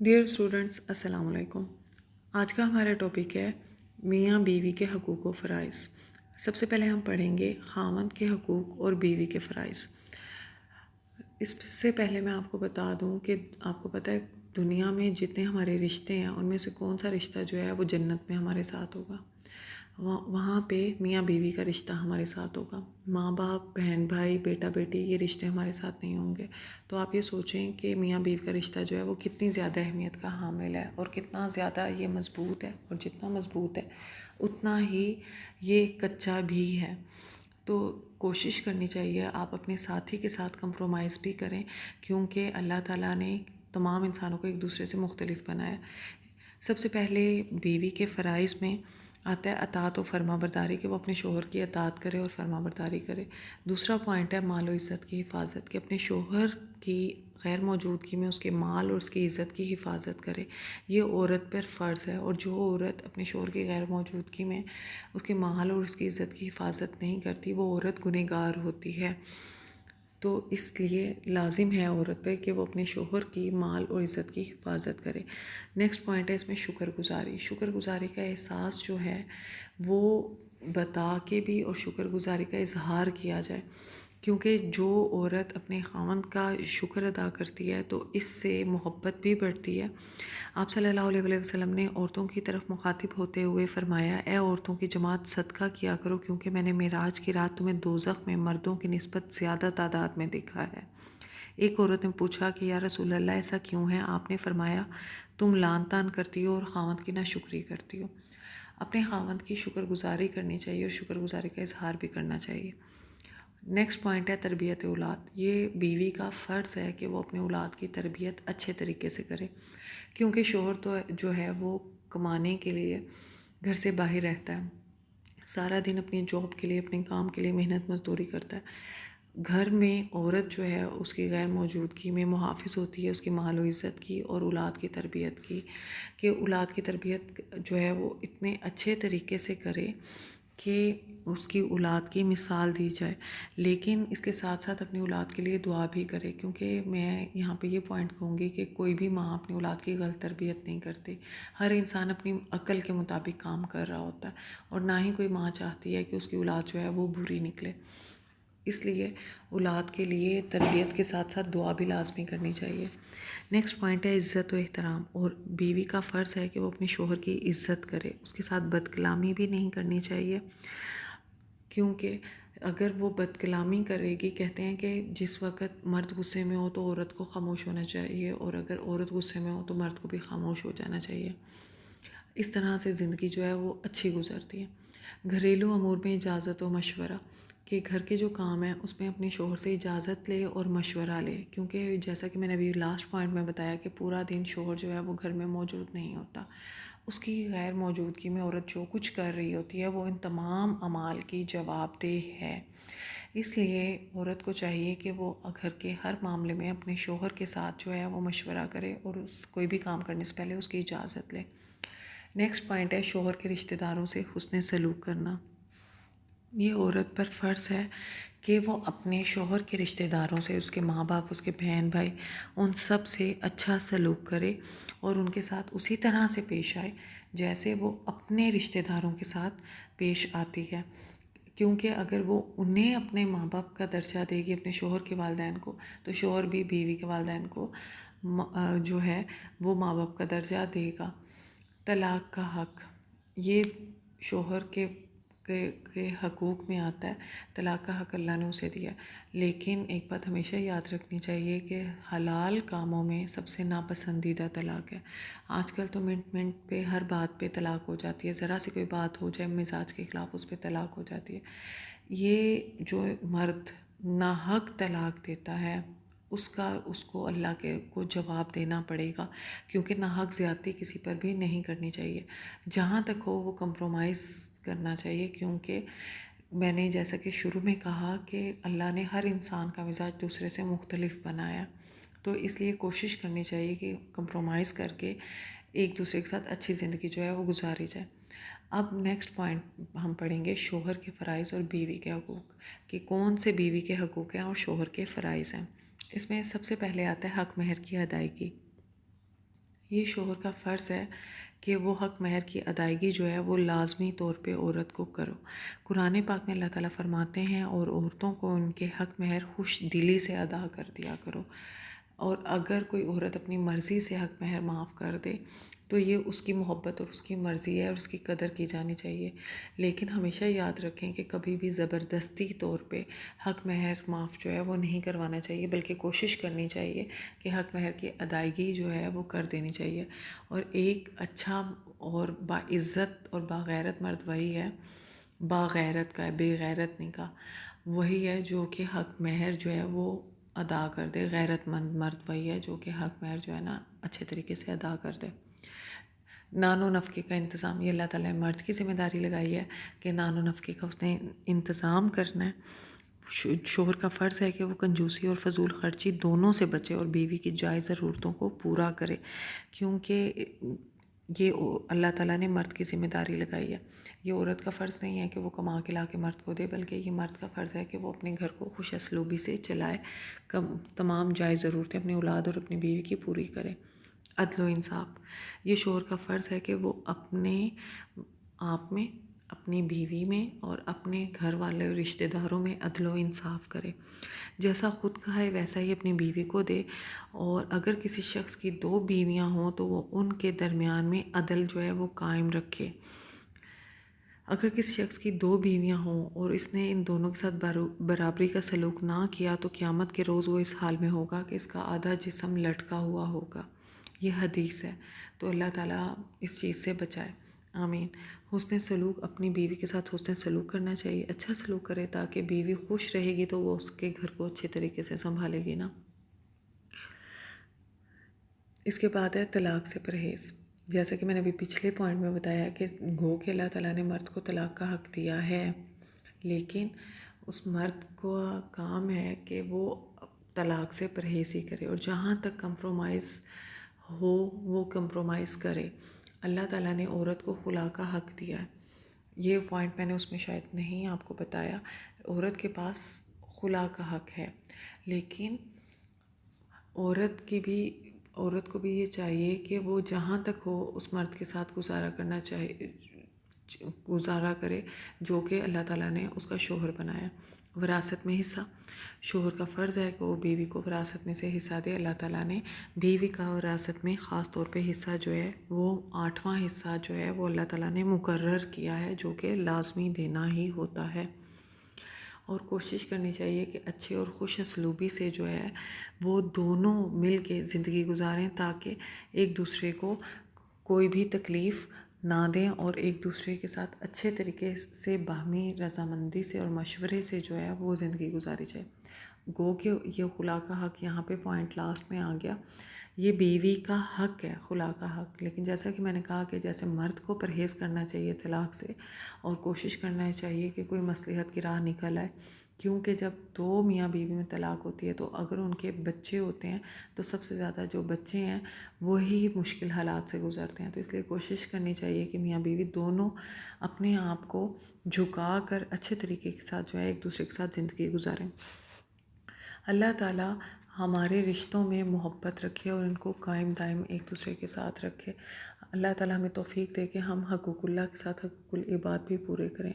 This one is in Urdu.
ڈیئر اسٹوڈنٹس، السلام علیکم۔ آج کا ہمارا ٹاپک ہے میاں بیوی کے حقوق و فرائض۔ سب سے پہلے ہم پڑھیں گے خاوند کے حقوق اور بیوی کے فرائض۔ اس سے پہلے میں آپ کو بتا دوں کہ آپ کو پتہ ہے دنیا میں جتنے ہمارے رشتے ہیں ان میں سے کون سا رشتہ جو ہے وہ جنت میں ہمارے ساتھ ہوگا۔ وہاں پہ میاں بیوی کا رشتہ ہمارے ساتھ ہوگا۔ ماں باپ، بہن بھائی، بیٹا بیٹی یہ رشتے ہمارے ساتھ نہیں ہوں گے۔ تو آپ یہ سوچیں کہ میاں بیوی کا رشتہ جو ہے وہ کتنی زیادہ اہمیت کا حامل ہے اور کتنا زیادہ یہ مضبوط ہے، اور جتنا مضبوط ہے اتنا ہی یہ کچا بھی ہے۔ تو کوشش کرنی چاہیے آپ اپنے ساتھی کے ساتھ کمپرومائز بھی کریں، کیونکہ اللہ تعالیٰ نے تمام انسانوں کو ایک دوسرے سے مختلف بنایا۔ سب سے پہلے بیوی کے فرائض میں آتا ہے اطاعت و فرما برداری، کہ وہ اپنے شوہر کی اطاعت کرے اور فرما برداری کرے۔ دوسرا پوائنٹ ہے مال و عزت کی حفاظت، کہ اپنے شوہر کی غیر موجودگی میں اس کے مال اور اس کی عزت کی حفاظت کرے۔ یہ عورت پر فرض ہے، اور جو عورت اپنے شوہر کی غیر موجودگی میں اس کے مال اور اس کی عزت کی حفاظت نہیں کرتی وہ عورت گنہگار ہوتی ہے۔ تو اس لیے لازم ہے عورت پہ کہ وہ اپنے شوہر کی مال اور عزت کی حفاظت کرے۔ نیکسٹ پوائنٹ ہے اس میں شکر گزاری۔ شکر گزاری کا احساس جو ہے وہ بتا کے بھی اور شکر گزاری کا اظہار کیا جائے، کیونکہ جو عورت اپنے خاوند کا شکر ادا کرتی ہے تو اس سے محبت بھی بڑھتی ہے۔ آپ صلی اللہ علیہ وسلم نے عورتوں کی طرف مخاطب ہوتے ہوئے فرمایا، اے عورتوں کی جماعت صدقہ کیا کرو، کیونکہ میں نے معراج کی رات تمہیں دوزخ میں مردوں کی نسبت زیادہ تعداد میں دیکھا ہے۔ ایک عورت نے پوچھا کہ یا رسول اللہ ایسا کیوں ہے؟ آپ نے فرمایا، تم لعن طعن کرتی ہو اور خاوند کی ناشکری کرتی ہو۔ اپنے خاوند کی شکر گزاری کرنی چاہیے اور شکر گزاری کا اظہار بھی کرنا چاہیے۔ نیکسٹ پوائنٹ ہے تربیت اولاد۔ یہ بیوی کا فرض ہے کہ وہ اپنے اولاد کی تربیت اچھے طریقے سے کرے، کیونکہ شوہر تو جو ہے وہ کمانے کے لیے گھر سے باہر رہتا ہے، سارا دن اپنی جاب کے لیے، اپنے کام کے لیے محنت مزدوری کرتا ہے۔ گھر میں عورت جو ہے اس کی غیر موجودگی میں محافظ ہوتی ہے اس کی مال و عزت کی اور اولاد کی تربیت کی، کہ اولاد کی تربیت جو ہے وہ اتنے اچھے طریقے سے کرے کہ اس کی اولاد کی مثال دی جائے، لیکن اس کے ساتھ ساتھ اپنی اولاد کے لیے دعا بھی کرے، کیونکہ میں یہاں پہ یہ پوائنٹ کہوں گی کہ کوئی بھی ماں اپنی اولاد کی غلط تربیت نہیں کرتی۔ ہر انسان اپنی عقل کے مطابق کام کر رہا ہوتا ہے، اور نہ ہی کوئی ماں چاہتی ہے کہ اس کی اولاد جو ہے وہ بری نکلے۔ اس لیے اولاد کے لیے تربیت کے ساتھ ساتھ دعا بھی لازمی کرنی چاہیے۔ نیکسٹ پوائنٹ ہے عزت و احترام، اور بیوی کا فرض ہے کہ وہ اپنے شوہر کی عزت کرے، اس کے ساتھ بد کلامی بھی نہیں کرنی چاہیے، کیونکہ اگر وہ بد کلامی کرے گی، کہتے ہیں کہ جس وقت مرد غصے میں ہو تو عورت کو خاموش ہونا چاہیے، اور اگر عورت غصے میں ہو تو مرد کو بھی خاموش ہو جانا چاہیے۔ اس طرح سے زندگی جو ہے وہ اچھی گزرتی ہے۔ گھریلو امور میں اجازت و مشورہ، کہ گھر کے جو کام ہیں اس میں اپنے شوہر سے اجازت لے اور مشورہ لے، کیونکہ جیسا کہ میں نے ابھی لاسٹ پوائنٹ میں بتایا کہ پورا دن شوہر جو ہے وہ گھر میں موجود نہیں ہوتا، اس کی غیر موجودگی میں عورت جو کچھ کر رہی ہوتی ہے وہ ان تمام اعمال کی جواب دہ ہے۔ اس لیے عورت کو چاہیے کہ وہ گھر کے ہر معاملے میں اپنے شوہر کے ساتھ جو ہے وہ مشورہ کرے اور کوئی بھی کام کرنے سے پہلے اس کی اجازت لے۔ نیکسٹ پوائنٹ ہے شوہر کے رشتہ داروں سے حسن سلوک کرنا۔ یہ عورت پر فرض ہے کہ وہ اپنے شوہر کے رشتہ داروں سے، اس کے ماں باپ، اس کے بہن بھائی، ان سب سے اچھا سلوک کرے اور ان کے ساتھ اسی طرح سے پیش آئے جیسے وہ اپنے رشتہ داروں کے ساتھ پیش آتی ہے، کیونکہ اگر وہ انہیں اپنے ماں باپ کا درجہ دے گی، اپنے شوہر کے والدین کو، تو شوہر بھی بیوی کے والدین کو جو ہے وہ ماں باپ کا درجہ دے گا۔ طلاق کا حق، یہ شوہر کے حقوق میں آتا ہے۔ طلاق کا حق اللہ نے اسے دیا، لیکن ایک بات ہمیشہ یاد رکھنی چاہیے کہ حلال کاموں میں سب سے ناپسندیدہ طلاق ہے۔ آج کل تو منٹ منٹ پہ ہر بات پہ طلاق ہو جاتی ہے، ذرا سی کوئی بات ہو جائے مزاج کے خلاف اس پہ طلاق ہو جاتی ہے۔ یہ جو مرد ناحق طلاق دیتا ہے اس کو اللہ کے کو جواب دینا پڑے گا، کیونکہ ناحق زیادتی کسی پر بھی نہیں کرنی چاہیے۔ جہاں تک ہو وہ کمپرومائز کرنا چاہیے، کیونکہ میں نے جیسا کہ شروع میں کہا کہ اللہ نے ہر انسان کا مزاج دوسرے سے مختلف بنایا، تو اس لیے کوشش کرنی چاہیے کہ کمپرومائز کر کے ایک دوسرے کے ساتھ اچھی زندگی جو ہے وہ گزاری جائے۔ اب نیکسٹ پوائنٹ ہم پڑھیں گے شوہر کے فرائض اور بیوی کے حقوق، کہ کون سے بیوی کے حقوق ہیں اور شوہر کے فرائض ہیں۔ اس میں سب سے پہلے آتا ہے حق مہر کی ادائیگی۔ یہ شوہر کا فرض ہے کہ وہ حق مہر کی ادائیگی جو ہے وہ لازمی طور پہ عورت کو کرو۔ قرآن پاک میں اللہ تعالیٰ فرماتے ہیں اور عورتوں کو ان کے حق مہر خوش دلی سے ادا کر دیا کرو، اور اگر کوئی عورت اپنی مرضی سے حق مہر معاف کر دے تو یہ اس کی محبت اور اس کی مرضی ہے اور اس کی قدر کی جانی چاہیے، لیکن ہمیشہ یاد رکھیں کہ کبھی بھی زبردستی طور پہ حق مہر معاف جو ہے وہ نہیں کروانا چاہیے، بلکہ کوشش کرنی چاہیے کہ حق مہر کی ادائیگی جو ہے وہ کر دینی چاہیے۔ اور ایک اچھا اور باعزت اور باغیرت مرد وہی ہے، باغیرت کا ہے، بے غیرت نہیں کا، وہی ہے جو کہ حق مہر جو ہے وہ ادا کر دے۔ غیرت مند مرد وہی ہے جو کہ حق مہر جو ہے نا اچھے طریقے سے ادا کر دے۔ نان و نفقے کا انتظام، یہ اللہ تعالیٰ نے مرد کی ذمہ داری لگائی ہے کہ نان و نفقے کا اس نے انتظام کرنا ہے۔ شوہر کا فرض ہے کہ وہ کنجوسی اور فضول خرچی دونوں سے بچے اور بیوی کی جائز ضرورتوں کو پورا کرے، کیونکہ یہ اللہ تعالیٰ نے مرد کی ذمہ داری لگائی ہے۔ یہ عورت کا فرض نہیں ہے کہ وہ کما کے لا کے مرد کو دے، بلکہ یہ مرد کا فرض ہے کہ وہ اپنے گھر کو خوش اسلوبی سے چلائے، تمام جائز ضرورتیں اپنی اولاد اور اپنی بیوی کی پوری کرے۔ عدل و انصاف، یہ شوہر کا فرض ہے کہ وہ اپنے آپ میں، اپنی بیوی میں اور اپنے گھر والے اور رشتہ داروں میں عدل و انصاف کرے، جیسا خود کھائے ویسا ہی اپنی بیوی کو دے، اور اگر کسی شخص کی 2 بیویاں ہوں تو وہ ان کے درمیان میں عدل جو ہے وہ قائم رکھے۔ اگر کسی شخص کی 2 بیویاں ہوں اور اس نے ان دونوں کے ساتھ برابری کا سلوک نہ کیا تو قیامت کے روز وہ اس حال میں ہوگا کہ اس کا آدھا جسم لٹکا ہوا ہوگا۔ یہ حدیث ہے، تو اللہ تعالیٰ اس چیز سے بچائے، آمین۔ حسن سلوک، اپنی بیوی کے ساتھ حسن سلوک کرنا چاہیے، اچھا سلوک کرے تاکہ بیوی خوش رہے گی تو وہ اس کے گھر کو اچھے طریقے سے سنبھالے گی نا۔ اس کے بعد ہے طلاق سے پرہیز۔ جیسا کہ میں نے ابھی پچھلے پوائنٹ میں بتایا کہ گو کہ اللہ تعالیٰ نے مرد کو طلاق کا حق دیا ہے، لیکن اس مرد کو کام ہے کہ وہ طلاق سے پرہیز ہی کرے، اور جہاں تک کمپرومائز ہو وہ کمپرومائز کرے۔ اللہ تعالیٰ نے عورت کو خلا کا حق دیا ہے، یہ پوائنٹ میں نے اس میں شاید نہیں آپ کو بتایا۔ عورت کے پاس خلا کا حق ہے، لیکن عورت کو بھی یہ چاہیے کہ وہ جہاں تک ہو اس مرد کے ساتھ گزارا کرے جو کہ اللہ تعالیٰ نے اس کا شوہر بنایا۔ وراثت میں حصہ، شوہر کا فرض ہے کہ وہ بیوی کو وراثت میں سے حصہ دے۔ اللہ تعالیٰ نے بیوی کا وراثت میں خاص طور پہ حصہ جو ہے وہ 8واں حصہ جو ہے وہ اللہ تعالیٰ نے مقرر کیا ہے، جو کہ لازمی دینا ہی ہوتا ہے، اور کوشش کرنی چاہیے کہ اچھے اور خوش اسلوبی سے جو ہے وہ دونوں مل کے زندگی گزاریں، تاکہ ایک دوسرے کو کوئی بھی تکلیف نہ دیں اور ایک دوسرے کے ساتھ اچھے طریقے سے باہمی رضامندی سے اور مشورے سے جو ہے وہ زندگی گزاری جائے۔ گو کہ یہ خلا کا حق یہاں پہ پوائنٹ لاسٹ میں آ گیا، یہ بیوی کا حق ہے خلا کا حق، لیکن جیسا کہ میں نے کہا کہ جیسے مرد کو پرہیز کرنا چاہیے طلاق سے، اور کوشش کرنا چاہیے کہ کوئی مصلحت کی راہ نکل آئے، کیونکہ جب 2 میاں بیوی میں طلاق ہوتی ہے تو اگر ان کے بچے ہوتے ہیں تو سب سے زیادہ جو بچے ہیں وہی مشکل حالات سے گزرتے ہیں، تو اس لیے کوشش کرنی چاہیے کہ میاں بیوی دونوں اپنے آپ کو جھکا کر اچھے طریقے کے ساتھ جو ہے ایک دوسرے کے ساتھ زندگی گزاریں۔ اللہ تعالیٰ ہمارے رشتوں میں محبت رکھے اور ان کو قائم دائم ایک دوسرے کے ساتھ رکھے۔ اللہ تعالیٰ ہمیں توفیق دے کہ ہم حقوق اللہ کے ساتھ حقوق العباد بھی پورے کریں۔